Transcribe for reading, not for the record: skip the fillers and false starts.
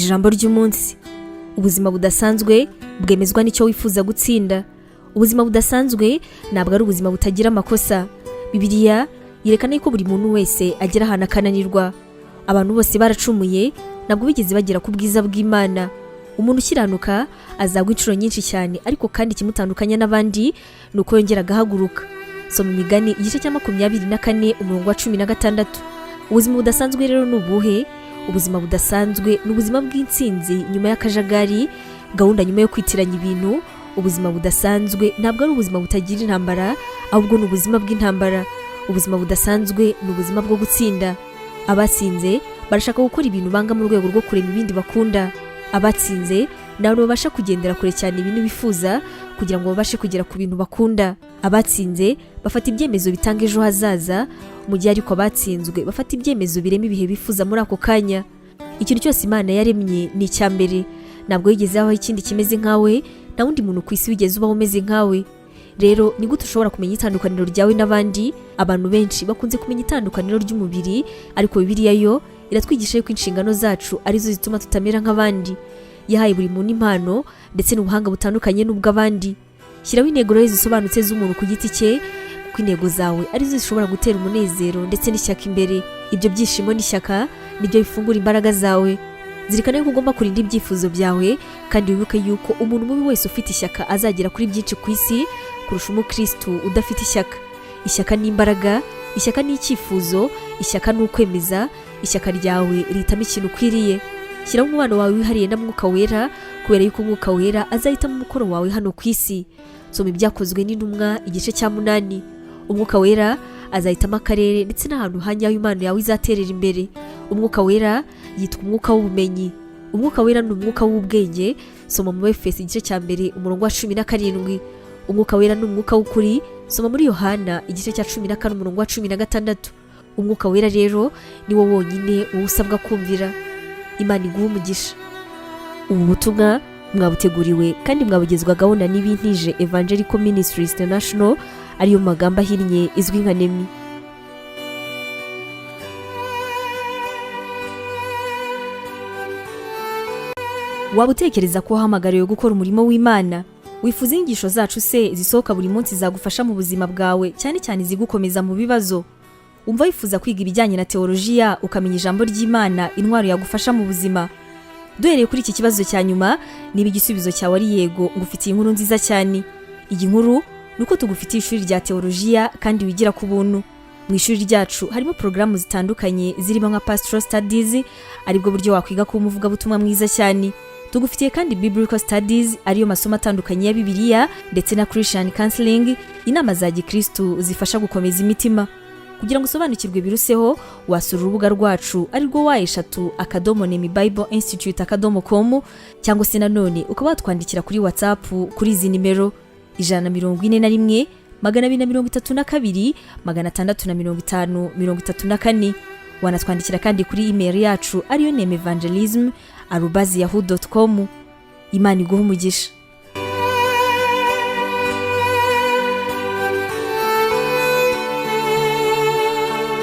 Ijambo ry'umunsi. Ubuzima budasanzwe bwemezwa nicyo wifuza gutsinda. Ubuzima budasanzwe ntabwo ari ubuzima butagira amakosa. Bibiliya yerekana ko buri muntu wese agira ahantu akananirwa. Abantu bose baracumuye, ntabwo bigeze bagera ku bwiza bw'Imana. Umuntu ukiranuka azagwa inshuro nyinshi cyane, ariko kandi kimutandukanya n'abandi nuko yongera agahaguruka. Soma Imigani igice cya 24 umurongo wa 16. Ubuzima budasanzwe rero ni ubuhe? Ubuzima budasanzwe ni ubuzima bw'intsinzi nyuma y'akajagari, gahunda nyuma yo kwitiranya ibintu. Ubuzima budasanzwe ntabwo ari ubuzima butagira intambara, ahubwo ni ubuzima bw'intambara. Ubuzima budasanzwe ni ubuzima bwo gutsinda. Abatsinze barashaka gukora ibintu banga mu rwego rwo kurema ibindi bakunda. Abatsinze nabo babasha kugendera kure cyane ibintu bifuza kugira ngo babashe kugera ku bintu bakunda. Abatsinze bafata ibyemezo bitanga ejo hazaza, mu gihe ariko abatsinzwe bafata ibyemezo birema ibihe bifuza muri ako kanya. Ikintu cyose Imana yaremye ni icyambere. Ntabwo yigeze aho ikindi kimeze nkawe, nta wundi muntu ku isi wigeze ubaho umeze nkawe. Rero ni gute ushobora kumenya itandukaniro ryawe n'abandi? Abantu benshi bakunze kumenya itandukaniro ry'umubiri, ariko Bibiliya yo iratwigisha ko inshingano zacu arizo zituma tutamera nk'abandi. Yahaye buri muntu impano ndetse n'ubuhanga butandukanye n'ubw'abandi. Shyiraho intego rero zisobanutse z'umuntu ku giti cye, kuko intego zawe arizo zishobora gutera umunezero ndetse n'ishyaka imbere. Ibyo byishimo n'ishyaka nibyo bifungura imbaraga zawe. Zirikana yuko ugomba kurinda ibyifuzo byawe, kandi wibuke yuko umuntu mubi wese ufite ishyaka azagera kuri byinshi ku isi kurusha umukristo udafite ishyaka. Ishyaka ni imbaraga, ishyaka ni icyifuzo, ishyaka ni ukwemeza. Ishyaka ryawe ritamo ikintu ukwiriye. Shyiraho umubano wawe wihariye na Mwuka Wera, kubera yuko Mwuka Wera azahitamo umukoro wawe hano ku isi. Soma Ibyakozwe n'Intumwa igice cya 8. Umwuka Wera azahitamo akarere ndetse n'ahantu hanyaho Imana yawe izaterera imbere. Umwuka Wera yitwa umwuka w'ubumenyi. Umwuka Wera ni umwuka w'ubwenge. Soma mu Efeso igice cya 1 umurongo wa 17. Umwuka Wera ni umwuka w'ukuri. Soma muri Yohana igice cya 14 umurongo wa 16. Umwuka Wera rero ni wo wonyine usabwa kumvira. Imana iguhe umugisha. Ubu butumwa mwabuteguriwe kandi mwabugezwagaho na Nibintije Evangelical Ministries International, ariyo magambo ahinnye izwi nka NEMI. Waba utekereza ko wahamagariwe gukora umurimo w'Imana? Wifuza inyigisho zacu se zisohoka buri munsi zagufasha mu buzima bwawe, cyane cyane zigukomeza mu bibazo? Umva wifuza kwiga ibijyanye na teolojiya, ukamenya ijambo ry'Imana, intwaro yagufasha mu buzima? Duhereye kuri iki kibazo cya nyuma, niba igisubizo cyawe ari yego, ngufitiye inkuru nziza cyane. Iyi nkuru nuko tugufitiye ishuri rya teolojiya kandi wigira ku buntu. Mu ishuri ryacu harimo porogaramu zitandukanye zirimo nka Pastoral studies, aribwo buryo wakwiga kuba umuvugabutumwa mwiza cyane. Tugufitiye kandi biblical studies, ariyo masomo atandukanye ya Bibiliya, ndetse na Christian counseling, inama za gikristo zifasha gukomeza imitima. Kugira ngo usobanukirwe biruseho, wasura urubuga rwacu arirwo wa@nemibibleinstitute.com, cyangwa se nanone ukaba watwandikira kuri WhatsApp kuri izi nimero 141 232 650 wanatwandikira kandi kuri email yacu ariyo nemevangelism@yahoo.com. Imana iguhe umugisha.